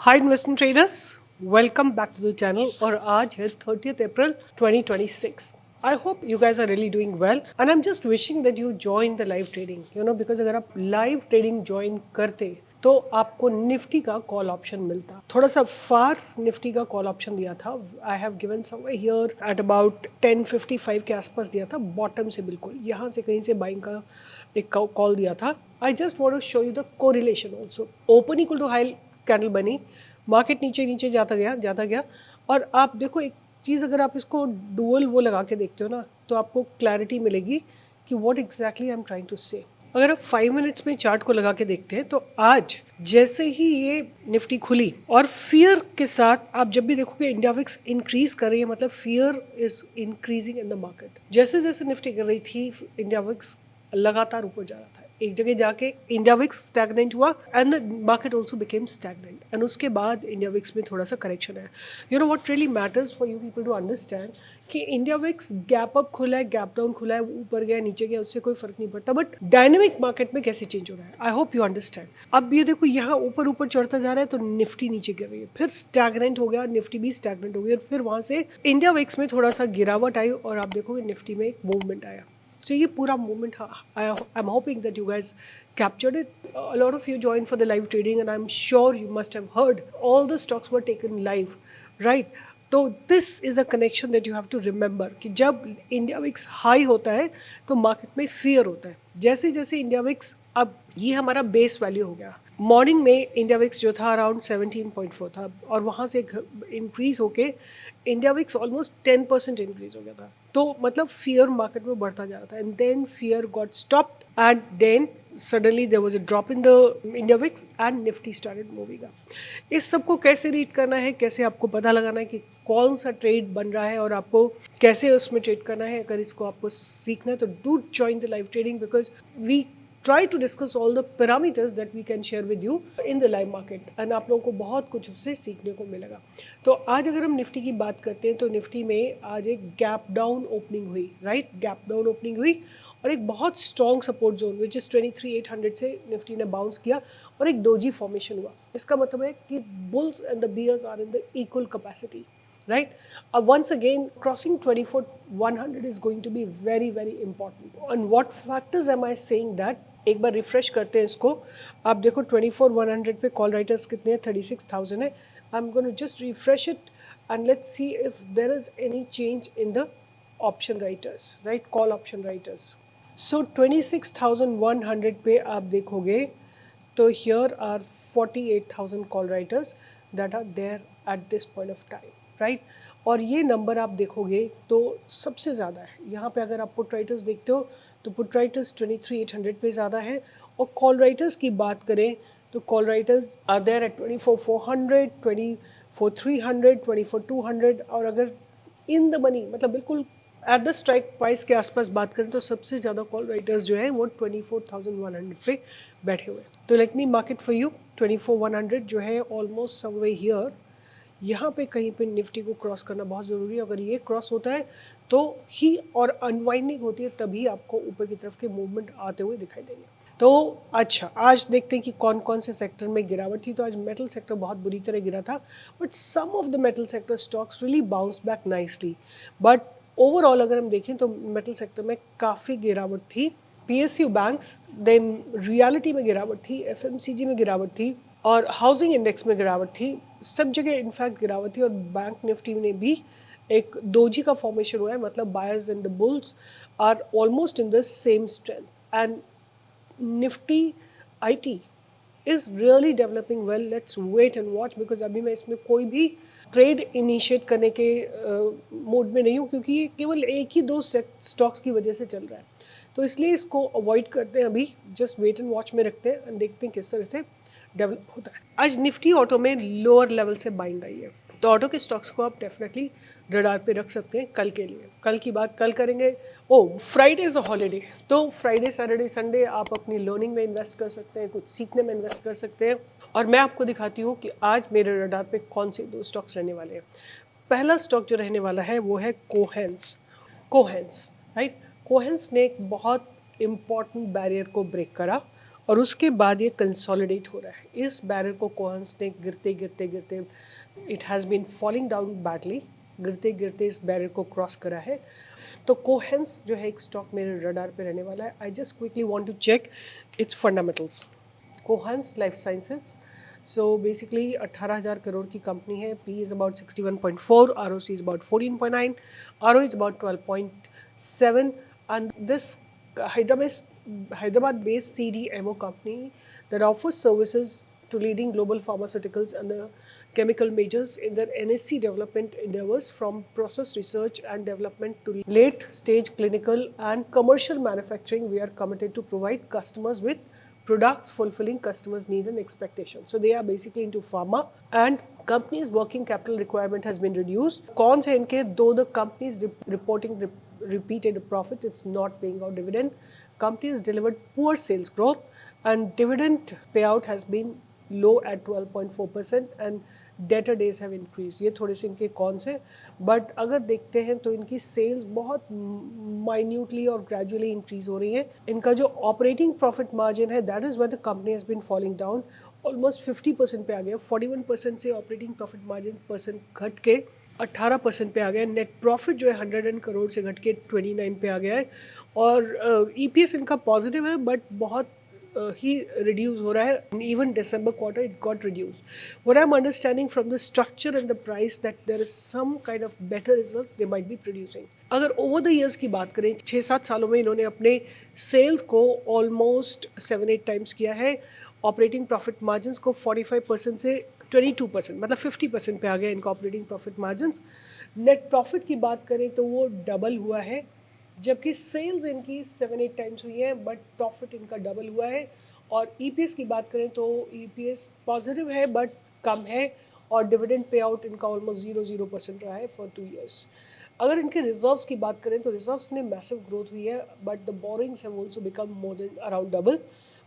Hi investment traders, welcome back to the channel. और आज है 30th April 2026। I hope you guys are really doing well and I am just wishing that you join the live trading, because अगर आप live trading join करते तो आपको Nifty का call option मिलता। थोड़ा सा फार निफ्टी का कॉल ऑप्शन दिया था। I have given somewhere here at about 10:55 के आसपास दिया था, बॉटम से बिल्कुल यहाँ से कहीं से बाइंग का एक कॉल दिया था। I just want to show you the correlation also. Open equal to high candle बनी, मार्केट नीचे नीचे जाता गया। और आप देखो एक चीज़, अगर आप इसको डुअल वो लगा के देखते हो ना, तो आपको क्लैरिटी मिलेगी कि what exactly I am trying to say. अगर आप 5 मिनट्स में चार्ट को लगा के देखते हैं तो आज जैसे ही ये निफ्टी खुली और फियर के साथ आप जब भी देखोगे इंडिया विक्स इंक्रीज कर रही है, मतलब fear is increasing in the market. जैसे जैसे निफ्टी कर रही थी, इंडिया विक्स लगातार ऊपर जा रहा था। एक जगह जाके इंडिया विक्स स्टैग्नेंट हुआ and the market also became stagnant, and उसके बाद इंडिया विक्स में थोड़ा सा करेक्शन है। You know what really matters for you people to understand कि इंडिया विक्स गैप अप खुला है, गैप डाउन खुला है, ऊपर गया नीचे गया, उससे कोई फर्क नहीं पड़ता, बट डायनेमिक मार्केट में कैसे चेंज हो रहा है, आई होप यू अंडरस्टैंड। अब ये देखो, यहाँ ऊपर ऊपर चढ़ता जा रहा है तो निफ्टी नीचे गिर रही है, फिर स्टैग्नेंट हो गया, निफ्टी भी स्टैग्नेंट हो गई, और फिर वहां से इंडिया विक्स में थोड़ा सा गिरावट आई और आप देखोगे निफ्टी में एक मूवमेंट आया। So ये पूरा movement, I'm hoping that you guys captured it. A lot of you joined for the live trading, and I'm sure you must have heard all the stocks were taken live, right? तो this is a connection that you have to remember कि जब India VIX high होता है तो market में fear होता है। जैसे जैसे इंडिया विक्स, अब ये हमारा बेस वैल्यू हो गया। मॉर्निंग में इंडिया विक्स जो था अराउंड 17.4 था, और वहाँ से इंक्रीज होके इंडिया विक्स ऑलमोस्ट 10% इंक्रीज हो गया था। तो मतलब फियर मार्केट में बढ़ता जा रहा था, and then fear got stopped and then suddenly there was a drop in the India VIX and Nifty started moving up. इस सबको कैसे रीड करना है, कैसे आपको पता लगाना है कि कौन सा ट्रेड बन रहा है और आपको कैसे उसमें ट्रेड करना है, अगर इसको आपको सीखना है तो do join the live trading, because we try to discuss all the parameters that we can share with you in the live market, and आप लोगों को बहुत कुछ उससे सीखने को मिलेगा। तो आज अगर हम निफ्टी की बात करते हैं तो निफ्टी में आज एक गैप डाउन ओपनिंग हुई, राइट? गैप डाउन ओपनिंग हुई और एक बहुत strong support zone which is 23,800 से निफ्टी ने बाउंस किया और एक डोजी फॉर्मेशन हुआ। इसका मतलब है कि bulls and the bears are in the equal capacity, right? Once again, crossing 24,100 is going to be very, very important. And what factors am I saying that? एक बार रिफ्रेश करते हैं इसको। आप देखो 24,100 पे कॉल राइटर्स कितने हैं? 36,000 है। I am going to just refresh it and let's see if there is any change in the option writers, right? Call option writers. So 26,100 पे आप देखोगे तो here are 48,000 call writers that are there at this point of time, right? और ये number आप देखोगे तो सबसे ज़्यादा है यहाँ पे। अगर आप पुट राइटर्स देखते हो तो पुट राइटर्स 23,800 पे ज़्यादा है, और कॉल राइटर्स की बात करें तो call writers are there at 24,400, 24,300, 24,200। और अगर इन द मनी, मतलब बिल्कुल एट द स्ट्राइक प्राइस के आसपास बात करें तो सबसे ज़्यादा कॉल राइटर्स जो हैं वो 24,100 पे बैठे हुए। तो let me mark it for you. 24,100 जो है ऑलमोस्ट समवे हियर, यहाँ पे कहीं पे निफ्टी को क्रॉस करना बहुत ज़रूरी है। अगर ये क्रॉस होता है तो ही और अनवाइंडिंग होती है, तभी आपको ऊपर की तरफ के मूवमेंट आते हुए दिखाई देंगे। तो अच्छा, आज देखते हैं कि कौन कौन से सेक्टर में गिरावट थी। तो आज मेटल सेक्टर बहुत बुरी तरह गिरा था, but some of the metal sector stocks really bounce back nicely. But overall अगर हम देखें तो मेटल सेक्टर में काफ़ी गिरावट थी। PSU बैंक्स, देन रियलिटी में गिरावट थी, FMCG में गिरावट थी, और हाउसिंग इंडेक्स में गिरावट थी। सब जगह इनफैक्ट गिरावट थी, और बैंक निफ्टी ने भी एक दोजी का फॉर्मेशन हुआ है, मतलब buyers and the bulls are almost in the same strength. And Nifty IT is really developing well. Let's wait and watch, because अभी मैं इसमें कोई भी ट्रेड इनिशिएट करने के मोड में नहीं हूँ, क्योंकि ये केवल एक ही दो स्टॉक्स की वजह से चल रहा है। तो इसलिए इसको अवॉइड करते हैं, अभी जस्ट वेट एंड वॉच में रखते हैं एंड देखते हैं किस तरह से डेवलप होता है। आज निफ्टी ऑटो में लोअर लेवल से बाइंग आई है, तो ऑटो के स्टॉक्स को आप डेफिनेटली रडार पे रख सकते हैं कल के लिए। कल की बात कल करेंगे। फ्राइडे इज़ द हॉलीडे, तो फ्राइडे सैटरडे संडे आप अपनी लर्निंग में इन्वेस्ट कर सकते हैं, कुछ सीखने में इन्वेस्ट कर सकते हैं। और मैं आपको दिखाती हूँ कि आज मेरे रडार पे कौन से दो स्टॉक्स रहने वाले हैं। पहला स्टॉक जो रहने वाला है वो है कोहेंस। कोहेंस, राइट? कोहेंस ने एक बहुत इम्पॉर्टेंट बैरियर को ब्रेक करा, और उसके बाद ये कंसोलिडेट हो रहा है। इस बैरल को कोहेंस ने गिरते गिरते गिरते it has been falling down badly, गिरते गिरते इस बैरल को क्रॉस करा है। तो कोहेंस जो है एक स्टॉक मेरे रडार पे रहने वाला है। I just quickly want to check its fundamentals. Cohance life sciences, so basically 18,000 crore की कंपनी है। P is about 61.4, R O C is about 14.9, R O is about 12.7 and this Hyderabad-based CDMO company that offers services to leading global pharmaceuticals and the chemical majors in their NSC development endeavors, from process research and development to late stage clinical and commercial manufacturing. We are committed to provide customers with products fulfilling customers' need and expectations. So they are basically into pharma, and companies' working capital requirement has been reduced. Cons है इनके, though the companies reporting repeated profits, it's not paying out dividend. Companies delivered poor sales growth and dividend payout has been low at 12.4% and debtor days have increased. ये थोड़े से इनके cons हैं, but अगर देखते हैं तो इनकी सेल्स बहुत माइन्यूटली और ग्रेजुअली इंक्रीज हो रही है। इनका जो ऑपरेटिंग प्रॉफिट मार्जिन है, that is where the company has been falling down, almost 50% पे आ गया। 41% से ऑपरेटिंग प्रॉफिट मार्जिन परसेंट घट के 18% पे आ गया। नेट प्रॉफिट जो है 100 करोड़ से घट के 29 पे आ गया है। और EPS इनका पॉजिटिव है, बट बहुत ही रिड्यूस हो रहा है। Even December quarter it got reduced. What I'm understanding from the structure and the price that there is some kind of better results they might be producing. अगर over the years की बात करें, 6-7 सालों में इन्होंने अपने सेल्स को almost 7-8 times किया है। ऑपरेटिंग प्रॉफिट मार्जिन को 45% से 22%, मतलब 50% पे आ गया इनका operating profit margin. Net profit की बात करें तो वो डबल हुआ है, जबकि सेल्स इनकी 7-8 टाइम्स हुई है, बट प्रॉफिट इनका डबल हुआ है। और EPS की बात करें तो EPS पॉजिटिव है बट कम है, और डिविडेंड पे आउट इनका ऑलमोस्ट 0% रहा है फॉर 2 ईयर्स। अगर इनके रिजर्व्स की बात करें तो रिजर्व्स ने मैसिव ग्रोथ हुई है, but the borrowings have also become more than around double,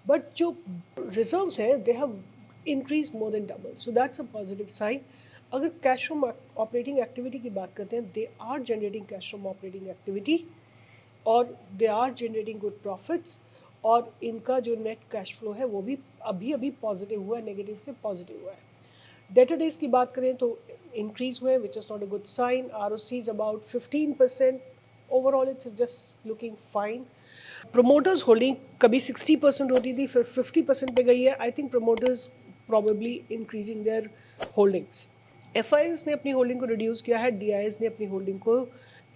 but जो रिजर्व्स है they have increase more than double, so that's a positive sign. अगर कैश फ्रॉम ऑपरेटिंग एक्टिविटी की बात करते हैं, they are generating cash from operating activity और they are generating good profits, और इनका जो नेट कैश फ्लो है वो भी अभी पॉजिटिव हुआ है, नेगेटिव से पॉजिटिव हुआ है। डेटर डेज की बात करें तो इंक्रीज हुए, which is not a good sign. ROC is about 15%, overall it's just looking fine. Promoters holding कभी 60% होती थी, फिर 50% पे गई है। I think promoters probably increasing their holdings. FIs ने अपनी होल्डिंग को रिड्यूस किया है, DIs ने अपनी होल्डिंग को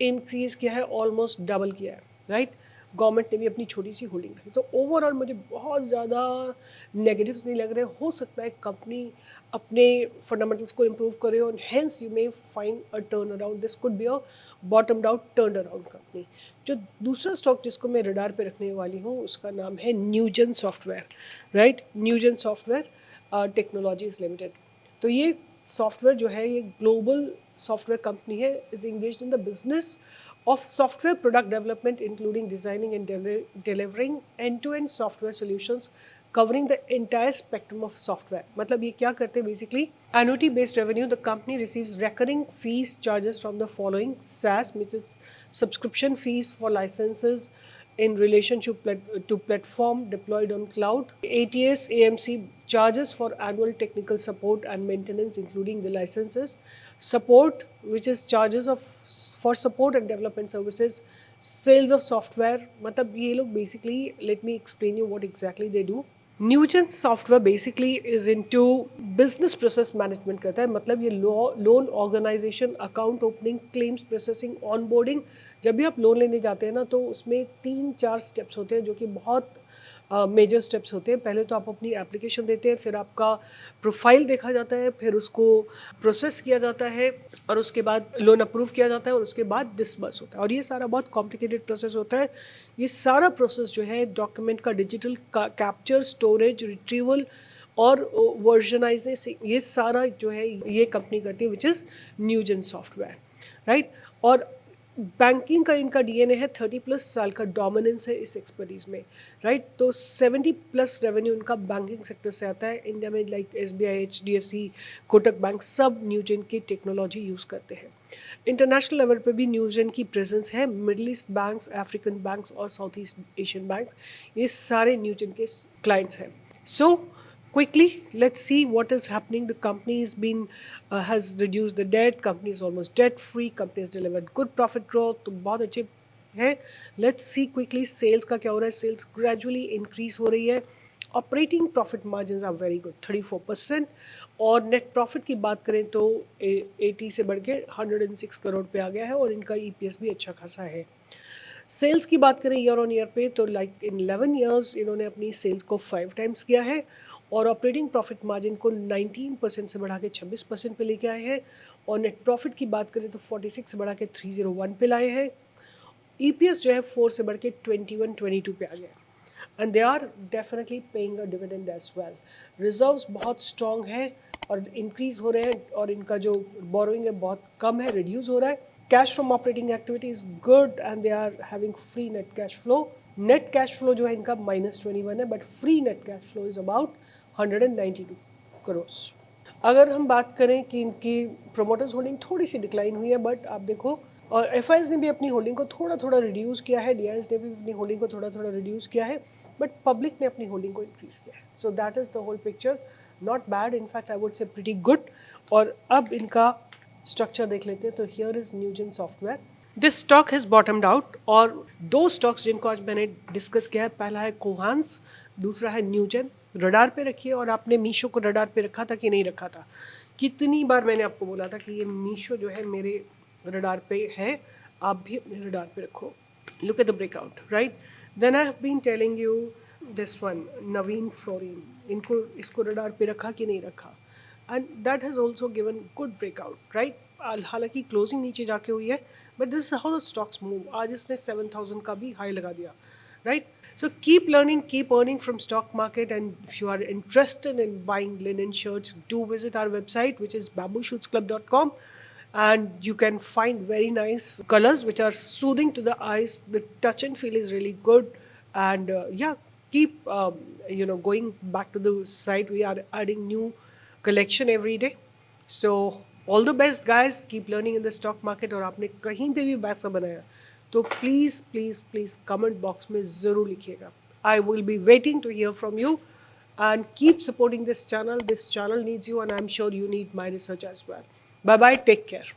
इंक्रीज किया है, ऑलमोस्ट डबल किया है, राइट। गवर्नमेंट ने भी अपनी छोटी सी होल्डिंग रखी। तो ओवरऑल मुझे बहुत ज़्यादा नेगेटिव्स नहीं लग रहे। हो सकता है कंपनी अपने फंडामेंटल्स को इम्प्रूव करे, और hence you may find a turn around. This could be a बॉटम्ड out turn around company. जो दूसरा स्टॉक जिसको मैं रडार पे रखने वाली हूँ उसका नाम है Newgen software, right. Newgen software technologies limited. तो ये सॉफ्टवेयर जो है, ये ग्लोबल सॉफ्टवेयर कंपनी है, is engaged in the business of software product development, including designing and delivering end-to-end software solutions covering the entire spectrum of software. मतलब ये क्या करते हैं basically? Annuity based revenue, the company receives recurring fees charges from the following: SaaS, which is subscription fees for licenses in relationship to platform deployed on cloud; ATS AMC charges for annual technical support and maintenance including the licenses; support, which is charges of for support and development services; sales of software, मतलब ये लोग basically, let me explain you what exactly they do. Newgen software basically is into business process management करता है, मतलब ये loan organization, account opening, claims processing, onboarding. जब भी आप लोन लेने जाते हैं ना, तो उसमें 3-4 स्टेप्स होते हैं जो कि बहुत मेजर स्टेप्स होते हैं। पहले तो आप अपनी एप्लीकेशन देते हैं, फिर आपका प्रोफाइल देखा जाता है, फिर उसको प्रोसेस किया जाता है, और उसके बाद लोन अप्रूव किया जाता है, और उसके बाद डिसबर्स होता है। और ये सारा बहुत कॉम्प्लिकेटेड प्रोसेस होता है। ये सारा प्रोसेस जो है डॉक्यूमेंट का डिजिटल कैप्चर, स्टोरेज, रिट्रीवल और वर्जनाइजेशन, ये सारा जो है ये कंपनी करती है, विच इज़ न्यूजन सॉफ्टवेयर, राइट। और बैंकिंग का इनका डीएनए है, 30+ साल का डोमिनेंस है इस एक्सपर्टीज में, राइट। तो 70+ रेवेन्यू इनका बैंकिंग सेक्टर से आता है। इंडिया में like SBI, HDFC, Kotak bank सब न्यूजेन की टेक्नोलॉजी यूज़ करते हैं। इंटरनेशनल लेवल पे भी न्यूजेन की प्रेजेंस है। Middle east banks, African banks और साउथ ईस्ट एशियन बैंक्स, ये सारे न्यूजेन के क्लाइंट्स हैं। सो quickly let's see what is happening. The company has reduced the debt, company is almost debt free, company has delivered good profit growth, तो बहुत अच्छे है। Let's see quickly sales का क्या हो रहा है। Sales gradually increase हो रही है। Operating profit margin are very good, 34%। और नेट प्रॉफिट की बात करें तो 80 से बढ़ के 106 करोड़ पे आ गया है और इनका ईपीएस भी अच्छा खासा है। सेल्स की बात करें ईयर ऑन ईयर पे तो लाइक इन 11 ईयर्स इन्होंने अपनी सेल्स को 5 टाइम्स किया है और ऑपरेटिंग प्रॉफिट मार्जिन को 19% से बढ़ा के 26% पे लेके आए हैं। और नेट प्रॉफिट की बात करें तो 46 से बढ़ा के 301 पे लाए हैं। ईपीएस जो है 4 से बढ़ के 21-22 पे आ गया and they are definitely paying a dividend as well. Reserves बहुत स्ट्रॉन्ग है और इंक्रीज हो रहे हैं और इनका जो बोरोइंग है बहुत कम है, रिड्यूस हो रहा है। Cash from operating activity is good and they are having free net cash flow. Net cash flow जो है इनका -21 है but free net cash flow is about 192 crore. अगर हम बात करें कि इनकी प्रोमोटर्स होल्डिंग थोड़ी सी डिक्लाइन हुई है बट आप देखो, और एफ ने भी अपनी होल्डिंग को थोड़ा थोड़ा रिड्यूस किया है, डी ने भी अपनी होल्डिंग को थोड़ा थोड़ा रिड्यूस किया है बट पब्लिक ने अपनी होल्डिंग को इंक्रीज किया है। So that is the whole picture, not bad, in fact I would say pretty good. और अब इनका स्ट्रक्चर देख लेते हैं तो here is Newgen software. This stock has bottomed out और दो स्टॉक्स जिनको आज मैंने डिस्कस किया है, पहला है कोहांस, दूसरा है न्यूजेन। रडार पे रखिए। और आपने मीशो को रडार पे रखा था कि नहीं रखा था? कितनी बार मैंने आपको बोला था कि ये मीशो जो है मेरे रडार पे है, आप भी अपने रडार पे रखो। Look at the breakout, right. Then I have been telling you this one, Navin Fluorine, इनको इसको रडार पे रखा कि नहीं रखा, and that has also given good breakout, right. हालांकि क्लोजिंग नीचे जाके हुई है but this is how the stocks move. आज इसने 7000 का भी हाई लगा दिया, right? So keep learning, keep earning from stock market, and if you are interested in buying linen shirts, do visit our website, which is bambooshootsclub.com, and you can find very nice colors which are soothing to the eyes. The touch and feel is really good, and yeah, keep going back to the site. We are adding new collection every day. So all the best guys, keep learning in the stock market. और आपने कहीं पे भी पैसा बनाया तो please please please comment box में ज़रूर लिखिएगा। I will be waiting to hear from you and keep supporting this channel needs you and I am sure you need my research as well. Bye bye, take care.